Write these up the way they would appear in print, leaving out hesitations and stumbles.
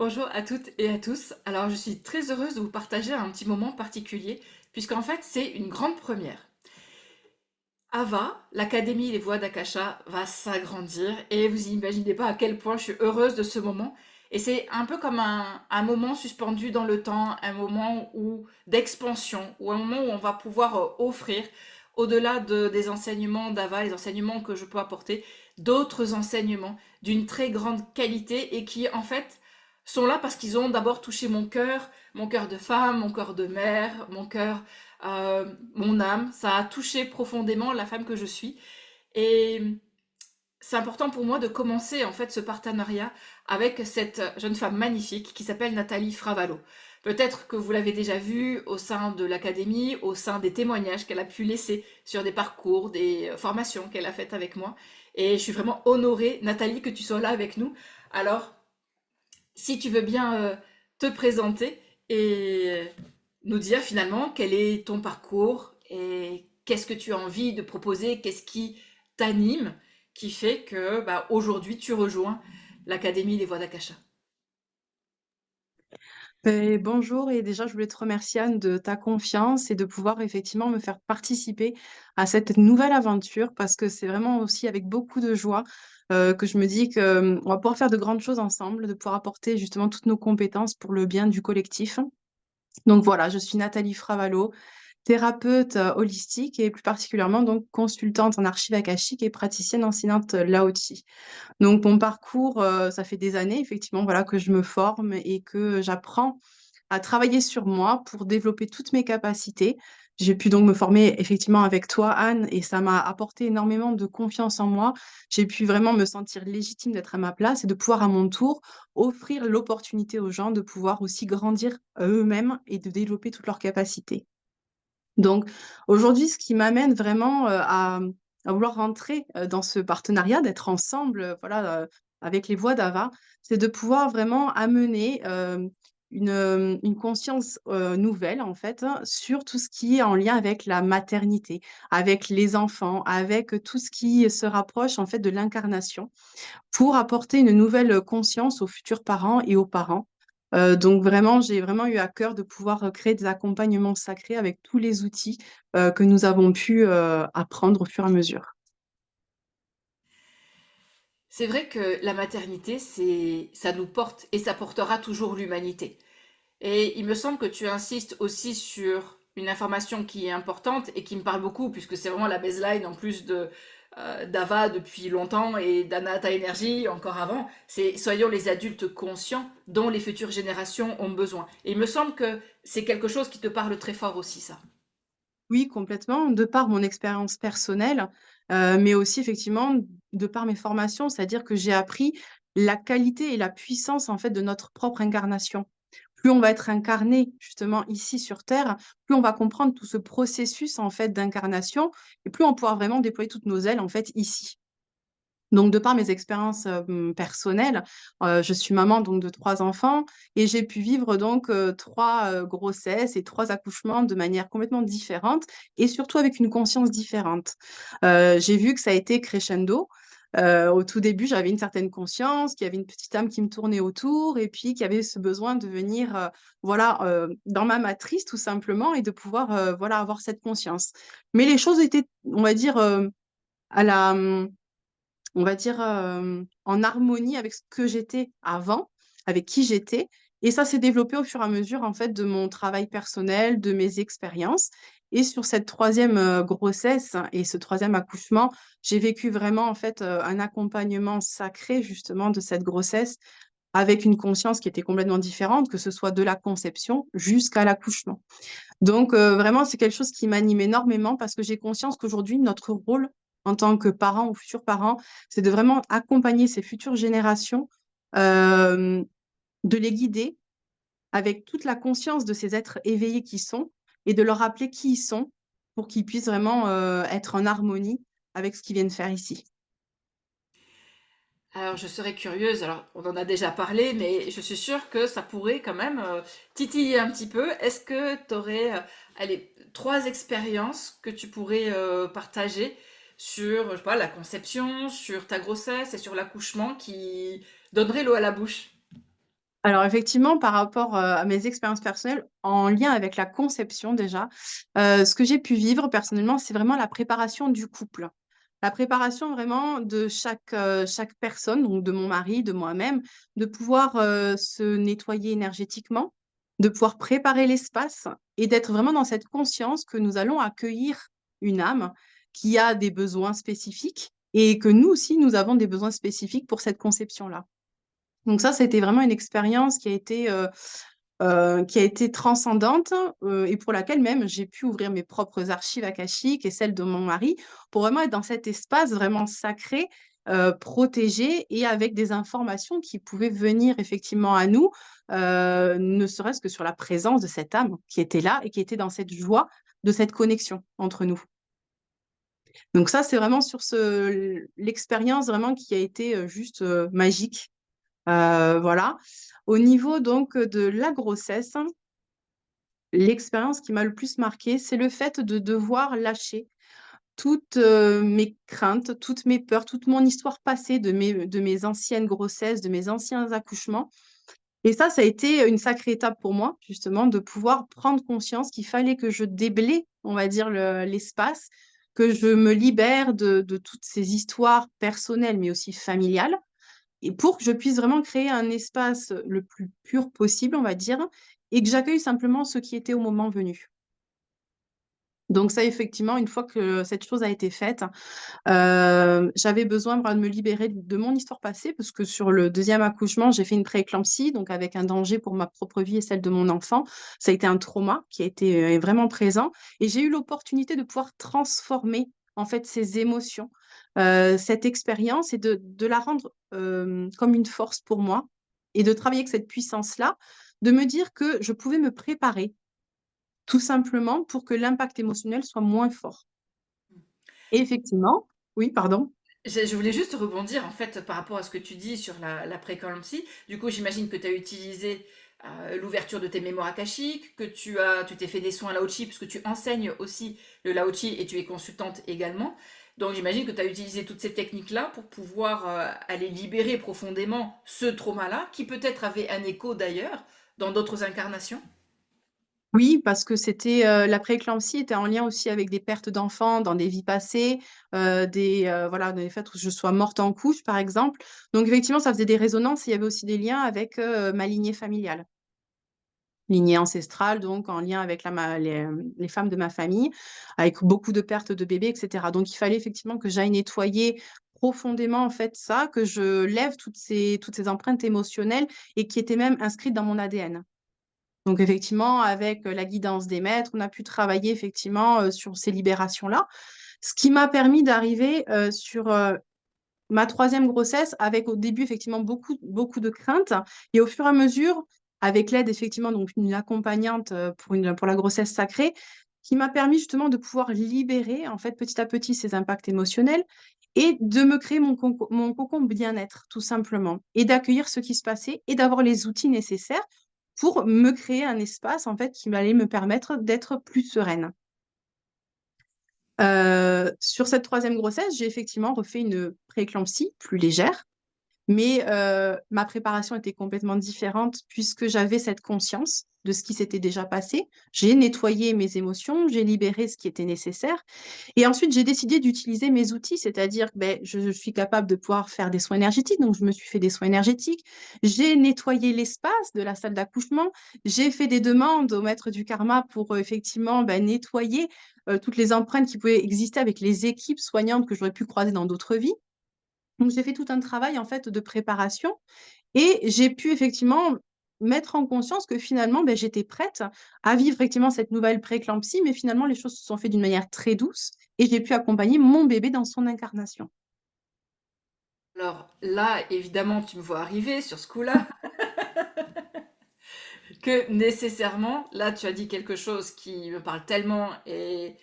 Bonjour à toutes et à tous. Alors, je suis très heureuse de vous partager un petit moment particulier, puisqu'en fait, c'est une grande première. AVA, l'Académie des Voix d'Akasha, va s'agrandir et vous imaginez pas à quel point je suis heureuse de ce moment. Et c'est un peu comme un moment suspendu dans le temps, un moment d'expansion, ou un moment où on va pouvoir offrir, au-delà des enseignements d'AVA, les enseignements que je peux apporter, d'autres enseignements d'une très grande qualité et qui, en fait, sont là parce qu'ils ont d'abord touché mon cœur de femme, mon cœur de mère, mon âme. Ça a touché profondément la femme que je suis. Et c'est important pour moi de commencer en fait ce partenariat avec cette jeune femme magnifique qui s'appelle Nathalie Fravalo. Peut-être que vous l'avez déjà vue au sein de l'académie, au sein des témoignages qu'elle a pu laisser sur des parcours, des formations qu'elle a faites avec moi. Et je suis vraiment honorée, Nathalie, que tu sois là avec nous. Alors, si tu veux bien te présenter et nous dire finalement quel est ton parcours et qu'est-ce que tu as envie de proposer, qu'est-ce qui t'anime, qui fait que aujourd'hui tu rejoins l'Académie des Voix d'Akasha. Bonjour et déjà je voulais te remercier Anne de ta confiance et de pouvoir effectivement me faire participer à cette nouvelle aventure parce que c'est vraiment aussi avec beaucoup de joie que je me dis que on va pouvoir faire de grandes choses ensemble, de pouvoir apporter justement toutes nos compétences pour le bien du collectif. Donc voilà, je suis Nathalie Fravalo, thérapeute holistique et plus particulièrement donc consultante en archives akashiques et praticienne enseignante Lao-Tzu. Donc mon parcours, ça fait des années effectivement voilà que je me forme et que j'apprends à travailler sur moi pour développer toutes mes capacités. J'ai pu donc me former effectivement avec toi, Anne, et ça m'a apporté énormément de confiance en moi. J'ai pu vraiment me sentir légitime d'être à ma place et de pouvoir à mon tour offrir l'opportunité aux gens de pouvoir aussi grandir eux-mêmes et de développer toutes leurs capacités. Donc aujourd'hui, ce qui m'amène vraiment à vouloir rentrer dans ce partenariat, d'être ensemble, voilà, avec les voix d'Ava, c'est de pouvoir vraiment amener une conscience nouvelle, en fait, hein, sur tout ce qui est en lien avec la maternité, avec les enfants, avec tout ce qui se rapproche, en fait, de l'incarnation pour apporter une nouvelle conscience aux futurs parents et aux parents. Donc vraiment, j'ai vraiment eu à cœur de pouvoir, créer des accompagnements sacrés avec tous les outils, que nous avons pu, apprendre au fur et à mesure. C'est vrai que la maternité, ça nous porte et ça portera toujours l'humanité. Et il me semble que tu insistes aussi sur une information qui est importante et qui me parle beaucoup, puisque c'est vraiment la baseline en plus d'Ava depuis longtemps et d'Anata Energy encore avant. C'est soyons les adultes conscients dont les futures générations ont besoin. Et il me semble que c'est quelque chose qui te parle très fort aussi, ça. Oui, complètement, de par mon expérience personnelle, mais aussi effectivement de par mes formations. C'est-à-dire que j'ai appris la qualité et la puissance, en fait, de notre propre incarnation. Plus on va être incarné justement ici sur terre, plus on va comprendre tout ce processus, en fait, d'incarnation et plus on pourra vraiment déployer toutes nos ailes, en fait, ici. Donc de par mes expériences, personnelles, je suis maman donc de 3 enfants et j'ai pu vivre donc, 3, grossesses et 3 accouchements de manière complètement différente et surtout avec une conscience différente. J'ai vu que ça a été crescendo. Au tout début, j'avais une certaine conscience, qu'il y avait une petite âme qui me tournait autour et puis qu'il y avait ce besoin de venir, voilà, dans ma matrice tout simplement et de pouvoir, voilà, avoir cette conscience. Mais les choses étaient, on va dire, à la, on va dire, en harmonie avec ce que j'étais avant, avec qui j'étais et ça s'est développé au fur et à mesure, en fait, de mon travail personnel, de mes expériences et sur cette troisième grossesse et ce troisième accouchement, j'ai vécu vraiment, en fait, un accompagnement sacré, justement, de cette grossesse avec une conscience qui était complètement différente, que ce soit de la conception jusqu'à l'accouchement. Donc vraiment, c'est quelque chose qui m'anime énormément parce que j'ai conscience qu'aujourd'hui, notre rôle en tant que parents ou futurs parents, c'est de vraiment accompagner ces futures générations, hem, de les guider avec toute la conscience de ces êtres éveillés qui sont et de leur rappeler qui ils sont pour qu'ils puissent vraiment, être en harmonie avec ce qu'ils viennent faire ici. Alors je serais curieuse, alors on en a déjà parlé, mais je suis sûre que ça pourrait quand même titiller un petit peu. Est-ce que tu aurais, allez, trois expériences que tu pourrais partager sur, je sais pas, la conception, sur ta grossesse et sur l'accouchement qui donneraient l'eau à la bouche? Alors effectivement, par rapport, à mes expériences personnelles, en lien avec la conception déjà, ce que j'ai pu vivre personnellement, c'est vraiment la préparation du couple. La préparation vraiment de chaque personne, donc de mon mari, de moi-même, de pouvoir, se nettoyer énergétiquement, de pouvoir préparer l'espace et d'être vraiment dans cette conscience que nous allons accueillir une âme qui a des besoins spécifiques et que nous aussi, nous avons des besoins spécifiques pour cette conception-là. Donc ça, c'était vraiment une expérience qui a été transcendante, et pour laquelle même j'ai pu ouvrir mes propres archives akashiques et celles de mon mari, pour vraiment être dans cet espace vraiment sacré, protégé et avec des informations qui pouvaient venir effectivement à nous, ne serait-ce que sur la présence de cette âme qui était là et qui était dans cette joie de cette connexion entre nous. Donc ça, c'est vraiment sur l'expérience vraiment qui a été, juste, magique. Voilà. Au niveau donc, de la grossesse, l'expérience qui m'a le plus marquée, c'est le fait de devoir lâcher toutes, mes craintes, toutes mes peurs, toute mon histoire passée de mes anciennes grossesses, de mes anciens accouchements et ça a été une sacrée étape pour moi, justement, de pouvoir prendre conscience qu'il fallait que je déblaye, on va dire, l'espace, que je me libère de toutes ces histoires personnelles, mais aussi familiales et pour que je puisse vraiment créer un espace le plus pur possible, on va dire, et que j'accueille simplement ce qui était au moment venu. Donc ça, effectivement, une fois que cette chose a été faite, j'avais besoin vraiment de me libérer de mon histoire passée parce que sur le deuxième accouchement, j'ai fait une prééclampsie, donc avec un danger pour ma propre vie et celle de mon enfant. Ça a été un trauma qui a été, vraiment présent et j'ai eu l'opportunité de pouvoir transformer, en fait, ces émotions, cette expérience et de la rendre, comme une force pour moi et de travailler avec cette puissance-là, de me dire que je pouvais me préparer, tout simplement pour que l'impact émotionnel soit moins fort. Et effectivement oui, pardon? Je voulais juste rebondir en fait par rapport à ce que tu dis sur la prééclampsie. Du coup, j'imagine que tu as utilisé l'ouverture de tes mémoires akashiques, que tu t'es fait des soins Lao-Chi, puisque tu enseignes aussi le Lao-Chi et tu es consultante également. Donc j'imagine que tu as utilisé toutes ces techniques-là pour pouvoir aller libérer profondément ce trauma-là, qui peut-être avait un écho d'ailleurs dans d'autres incarnations. Oui, parce que c'était, la prééclampsie était en lien aussi avec des pertes d'enfants dans des vies passées, voilà, des faits où je sois morte en couche, par exemple. Donc effectivement, ça faisait des résonances et il y avait aussi des liens avec, ma lignée familiale. Lignée ancestrale, donc en lien avec les femmes de ma famille, avec beaucoup de pertes de bébés et cetera. Donc il fallait effectivement que j'aille nettoyer profondément, en fait, ça, que je lève toutes ces empreintes émotionnelles et qui étaient même inscrites dans mon ADN. Donc effectivement, avec, la guidance des maîtres, on a pu travailler effectivement, sur ces libérations-là. Ce qui m'a permis d'arriver, sur, ma troisième grossesse avec au début effectivement beaucoup de craintes et au fur et à mesure, avec l'aide effectivement donc d'une accompagnante, pour la grossesse sacrée, qui m'a permis justement de pouvoir libérer en fait petit à petit ces impacts émotionnels et de me créer mon cocon bien-être tout simplement et d'accueillir ce qui se passait et d'avoir les outils nécessaires pour me créer un espace en fait qui allait me permettre d'être plus sereine. Sur cette troisième grossesse, j'ai effectivement refait une prééclampsie plus légère mais ma préparation était complètement différente puisque j'avais cette conscience de ce qui s'était déjà passé. J'ai nettoyé mes émotions, j'ai libéré ce qui était nécessaire et ensuite j'ai décidé d'utiliser mes outils, c'est-à-dire que, je suis capable de pouvoir faire des soins énergétiques, donc je me suis fait des soins énergétiques. J'ai nettoyé l'espace de la salle d'accouchement, j'ai fait des demandes au maître du karma pour, effectivement, nettoyer, toutes les empreintes qui pouvaient exister avec les équipes soignantes que j'aurais pu croiser dans d'autres vies. Donc j'ai fait tout un travail en fait de préparation et j'ai pu effectivement mettre en conscience que finalement, j'étais prête à vivre effectivement cette nouvelle prééclampsie, mais finalement les choses se sont faites d'une manière très douce et j'ai pu accompagner mon bébé dans son incarnation. Alors là, évidemment, tu me vois arriver sur ce coup-là, que nécessairement, là, tu as dit quelque chose qui me parle tellement et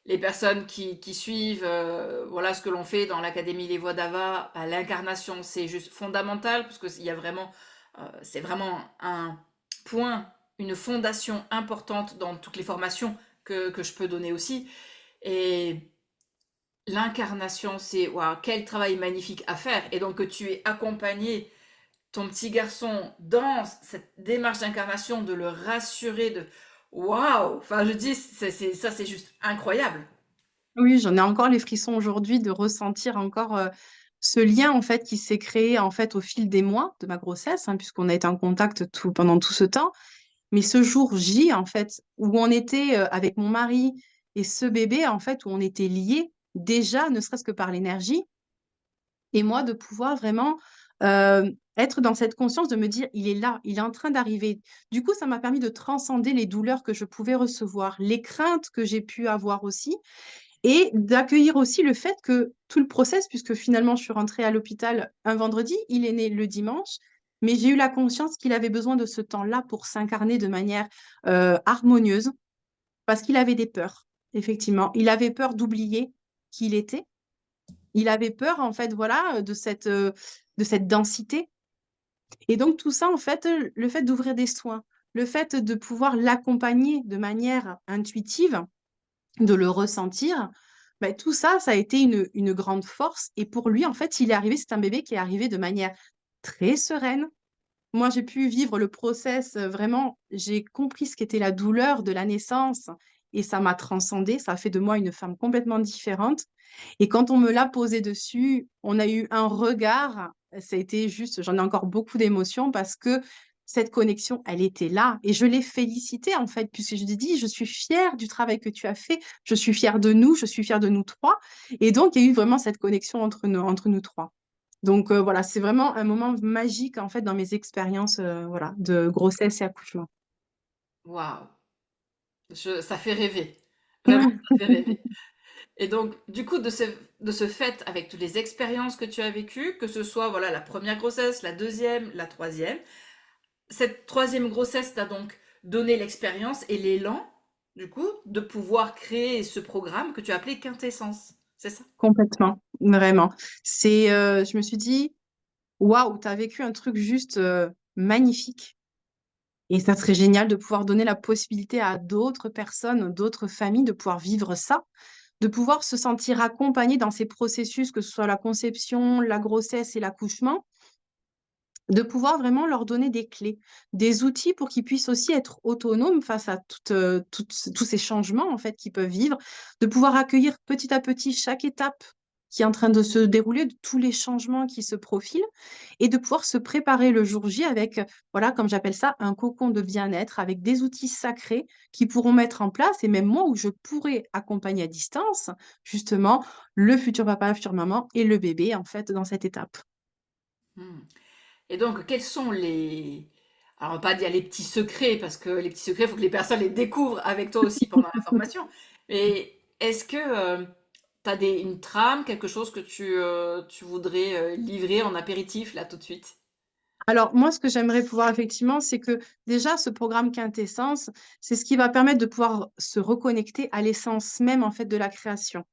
les personnes qui suivent voilà ce que l'on fait dans l'Académie Les Voix d'Ava, bah, l'incarnation, c'est juste fondamental parce qu'il y a vraiment, c'est vraiment un point, une fondation importante dans toutes les formations que je peux donner aussi. Et l'incarnation, c'est waouh, quel travail magnifique à faire. Et donc que tu es accompagné ton petit garçon dans cette démarche d'incarnation, de le rassurer, de waouh! Enfin, je dis, ça, c'est juste incroyable. Oui, j'en ai encore les frissons aujourd'hui de ressentir encore, ce lien, en fait, qui s'est créé, en fait, au fil des mois de ma grossesse, hein, puisqu'on a été en contact pendant tout ce temps. Mais ce jour J, en fait, où on était, avec mon mari et ce bébé, en fait, où on était liés, déjà, ne serait-ce que par l'énergie et moi de pouvoir vraiment, être dans cette conscience de me dire: «Il est là, il est en train d'arriver». Du coup, ça m'a permis de transcender les douleurs que je pouvais recevoir, les craintes que j'ai pu avoir aussi et d'accueillir aussi le fait que tout le process, puisque finalement je suis rentrée à l'hôpital un vendredi, il est né le dimanche, mais j'ai eu la conscience qu'il avait besoin de ce temps-là pour s'incarner de manière, harmonieuse, parce qu'il avait des peurs, effectivement. Il avait peur d'oublier qui il était. Il avait peur en fait, voilà, de cette densité et donc tout ça en fait, le fait d'ouvrir des soins, le fait de pouvoir l'accompagner de manière intuitive, de le ressentir, bah, tout ça, ça a été une grande force et pour lui, en fait, il est arrivé c'est un bébé qui est arrivé de manière très sereine. Moi, j'ai pu vivre le process, vraiment, j'ai compris ce qu'était la douleur de la naissance et ça m'a transcendée, ça a fait de moi une femme complètement différente et quand on me l'a posé dessus, on a eu un regard, ça a été juste j'en ai encore beaucoup d'émotions parce que cette connexion, elle était là et je l'ai félicité, en fait, puisque je lui ai dit: «Je suis fière du travail que tu as fait, je suis fière de nous, je suis fière de nous 3 et donc il y a eu vraiment cette connexion entre nous 3. Donc voilà, c'est vraiment un moment magique, en fait, dans mes expériences, voilà, de grossesse et accouchement. Waouh! Ça fait rêver. Vraiment, ça fait rêver. Et donc, du coup, de ce fait, avec toutes les expériences que tu as vécues, que ce soit voilà, la première grossesse, la deuxième, la troisième, cette troisième grossesse t'a donc donné l'expérience et l'élan, du coup, de pouvoir créer ce programme que tu as appelé Quintessence. C'est ça? Complètement, vraiment. C'est, je me suis dit: «Waouh, tu as vécu un truc juste, magnifique et ça serait génial de pouvoir donner la possibilité à d'autres personnes, d'autres familles de pouvoir vivre ça, de pouvoir se sentir accompagnées dans ces processus, que ce soit la conception, la grossesse et l'accouchement. De pouvoir vraiment leur donner des clés, des outils pour qu'ils puissent aussi être autonomes face à tous ces changements, en fait, qu'ils peuvent vivre. De pouvoir accueillir petit à petit chaque étape qui est en train de se dérouler, de tous les changements qui se profilent et de pouvoir se préparer le jour J avec, voilà, comme j'appelle ça, un cocon de bien-être avec des outils sacrés qui pourront mettre en place et même moi où je pourrais accompagner à distance, justement, le futur papa, la future maman et le bébé, en fait, dans cette étape. Hmm. Et donc, quels sont les... Alors, on va pas dire les petits secrets, parce que les petits secrets, il faut que les personnes les découvrent avec toi aussi pendant la formation. Mais est-ce que tu as une trame, quelque chose que tu voudrais livrer en apéritif, là, tout de suite? Alors moi, ce que j'aimerais pouvoir effectivement, c'est que déjà ce programme Quintessence, c'est ce qui va permettre de pouvoir se reconnecter à l'essence même, en fait, de la création.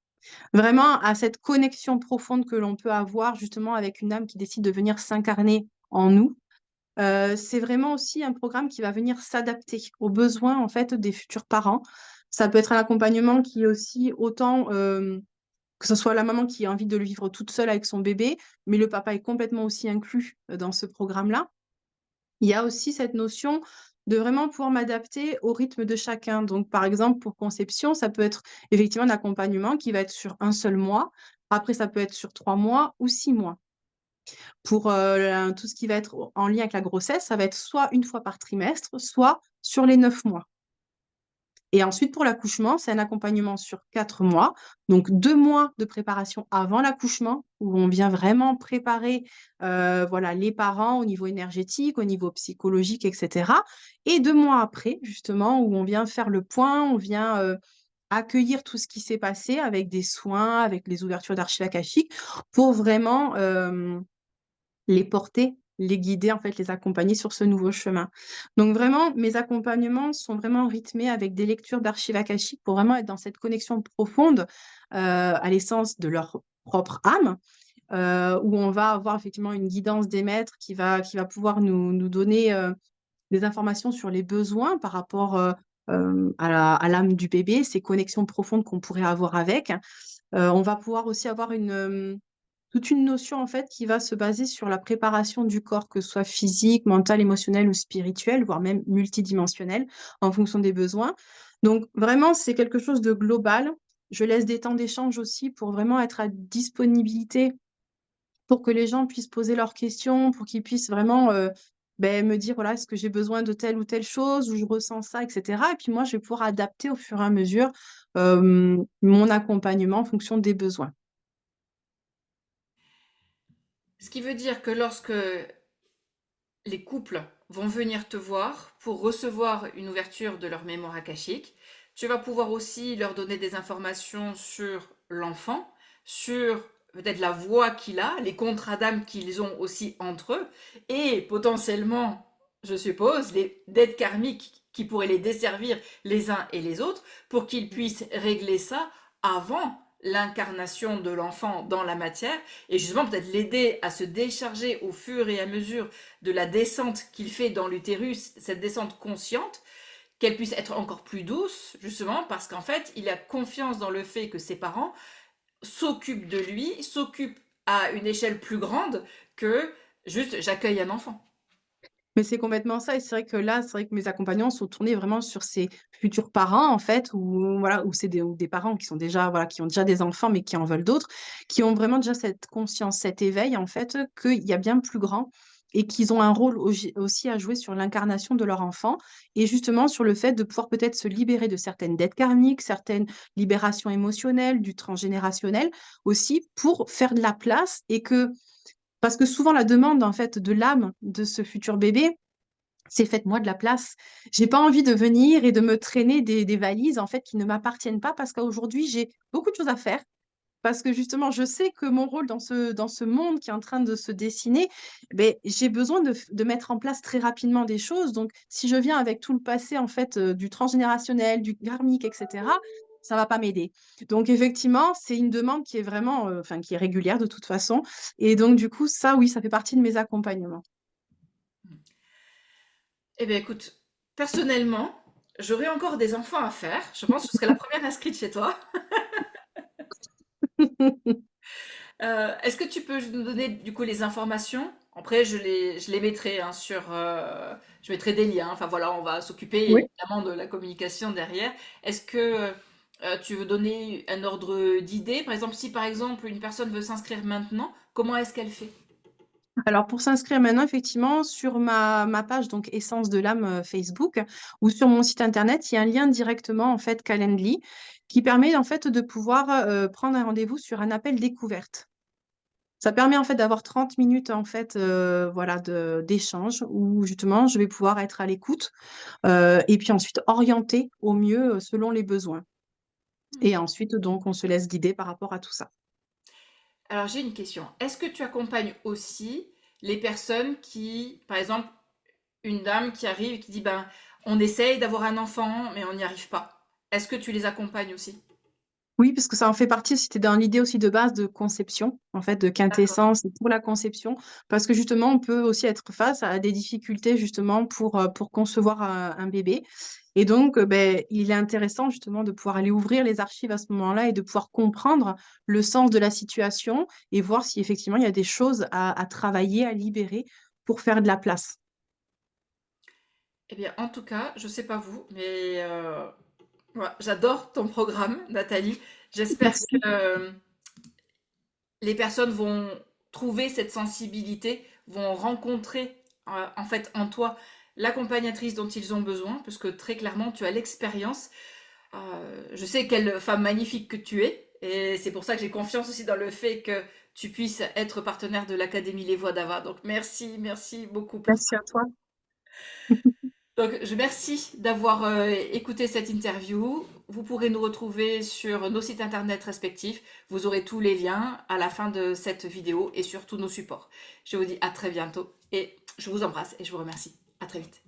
Vraiment à cette connexion profonde que l'on peut avoir justement avec une âme qui décide de venir s'incarner en nous. C'est vraiment aussi un programme qui va venir s'adapter aux besoins, en fait, des futurs parents. Ça peut être un accompagnement qui est aussi autant, que ce soit la maman qui a envie de le vivre toute seule avec son bébé, mais le papa est complètement aussi inclus, dans ce programme-là. Il y a aussi cette notion de vraiment pouvoir m'adapter au rythme de chacun. Donc, par exemple, pour conception, ça peut être effectivement un accompagnement qui va être sur un seul mois. Après, ça peut être sur 3 mois ou 6 mois. Pour, tout ce qui va être en lien avec la grossesse, ça va être soit une fois par trimestre, soit sur les 9 mois. Et ensuite pour l'accouchement, c'est un accompagnement sur 4 mois, donc 2 mois de préparation avant l'accouchement, où on vient vraiment préparer, voilà, les parents au niveau énergétique, au niveau psychologique et cetera et 2 mois après justement où on vient faire le point, on vient, accueillir tout ce qui s'est passé avec des soins, avec les ouvertures d'archives akashiques pour vraiment, les porter, les guider, en fait, les accompagner sur ce nouveau chemin. Donc vraiment, mes accompagnements sont vraiment rythmés avec des lectures d'archives akashiques pour vraiment être dans cette connexion profonde, à l'essence de leur propre âme, où on va avoir effectivement une guidance des maîtres qui va pouvoir nous donner, des informations sur les besoins par rapport, à l'âme du bébé, ces connexions profondes qu'on pourrait avoir avec. On va pouvoir aussi avoir toute une notion, en fait, qui va se baser sur la préparation du corps, que ce soit physique, mental, émotionnel ou spirituel, voire même multidimensionnel, en fonction des besoins. Donc vraiment, c'est quelque chose de global. Je laisse des temps d'échange aussi pour vraiment être à disponibilité pour que les gens puissent poser leurs questions, pour qu'ils puissent vraiment, me dire: «Voilà, est-ce que j'ai besoin de telle ou telle chose? Ou je ressens ça?» et cetera et puis moi, je vais pouvoir adapter au fur et à mesure, mon accompagnement en fonction des besoins. Ce qui veut dire que lorsque les couples vont venir te voir pour recevoir une ouverture de leur mémoire akashique. Tu vas pouvoir aussi leur donner des informations sur l'enfant, sur peut-être la voix qu'il a, les contrats d'âme qu'ils ont aussi entre eux, et potentiellement, je suppose, les dettes karmiques qui pourraient les desservir les uns et les autres, pour qu'ils puissent régler ça avant l'incarnation de l'enfant dans la matière, et justement peut-être l'aider à se décharger au fur et à mesure de la descente qu'il fait dans l'utérus, cette descente consciente, qu'elle puisse être encore plus douce, justement, parce qu'en fait, il a confiance dans le fait que ses parents s'occupent de lui, s'occupent à une échelle plus grande que juste j'accueille un enfant. Mais c'est complètement ça et c'est vrai que là, c'est vrai que mes accompagnants sont tournés vraiment sur ces futurs parents, en fait, ou voilà, ou c'est des ou des parents qui sont déjà, voilà, qui ont déjà des enfants, mais qui en veulent d'autres, qui ont vraiment déjà cette conscience, cet éveil, en fait, qu'il y a bien plus grand et qu'ils ont un rôle aussi à jouer sur l'incarnation de leur enfant et justement sur le fait de pouvoir peut-être se libérer de certaines dettes karmiques, certaines libérations émotionnelles, du transgénérationnel aussi, pour faire de la place et que parce que souvent la demande, en fait, de l'âme de ce futur bébé, c'est: «Faites-moi de la place». J'ai pas envie de venir et de me traîner des valises, en fait, qui ne m'appartiennent pas parce qu'aujourd'hui, j'ai beaucoup de choses à faire. Parce que justement, je sais que mon rôle dans ce monde qui est en train de se dessiner, beh, j'ai besoin de mettre en place très rapidement des choses. Donc si je viens avec tout le passé, en fait, du transgénérationnel, du karmique et cetera, ça va pas m'aider. Donc effectivement, c'est une demande qui est vraiment, enfin, qui est régulière de toute façon et donc du coup, ça, oui, ça fait partie de mes accompagnements. Eh bien, écoute, personnellement, j'aurais encore des enfants à faire. Je pense que je serai la première inscrite chez toi. Est-ce que tu peux nous donner du coup les informations? Après, je les mettrai hein, je mettrai des liens. Enfin voilà, on va s'occuper Oui. évidemment de la communication derrière. Est-ce que tu veux donner un ordre d'idée? Par exemple, si par exemple une personne veut s'inscrire maintenant, comment est-ce qu'elle fait? Alors pour s'inscrire maintenant, effectivement, sur ma page donc Essence de l'âme, Facebook ou sur mon site internet, il y a un lien directement en fait Calendly qui permet en fait de pouvoir, prendre un rendez-vous sur un appel découverte. Ça permet en fait d'avoir 30 minutes en fait, voilà d'échange où justement je vais pouvoir être à l'écoute, et puis ensuite orienter au mieux, selon les besoins Hmm. et ensuite donc on se laisse guider par rapport à tout ça. Alors j'ai une question. Est-ce que tu accompagnes aussi les personnes qui, par exemple, une dame qui arrive et qui dit, ben, on essaye d'avoir un enfant, mais on n'y arrive pas. Est-ce que tu les accompagnes aussi? Oui, parce que ça en fait partie, c'était dans l'idée aussi de base de conception, en fait, de D'accord. quintessence pour la conception. Parce que justement, on peut aussi être face à des difficultés justement pour concevoir un bébé et donc il est intéressant justement de pouvoir aller ouvrir les archives à ce moment-là et de pouvoir comprendre le sens de la situation et voir si effectivement il y a des choses à travailler, à libérer pour faire de la place. Eh bien, en tout cas, je sais pas vous, mais voilà, j'adore ton programme, Nathalie. J'espère que Merci. les personnes vont trouver cette sensibilité, vont rencontrer en fait en toi l'accompagnatrice dont ils ont besoin, parce que très clairement, tu as l'expérience. Je sais quelle femme magnifique que tu es, et c'est pour ça que j'ai confiance aussi dans le fait que tu puisses être partenaire de l'Académie Les Voix d'Ava. Donc merci, merci beaucoup pour ça. Merci à toi. Donc je merci d'avoir écouté cette interview. Vous pourrez nous retrouver sur nos sites internet respectifs. Vous aurez tous les liens à la fin de cette vidéo et sur tous nos supports. Je vous dis à très bientôt et je vous embrasse et je vous remercie. À très vite.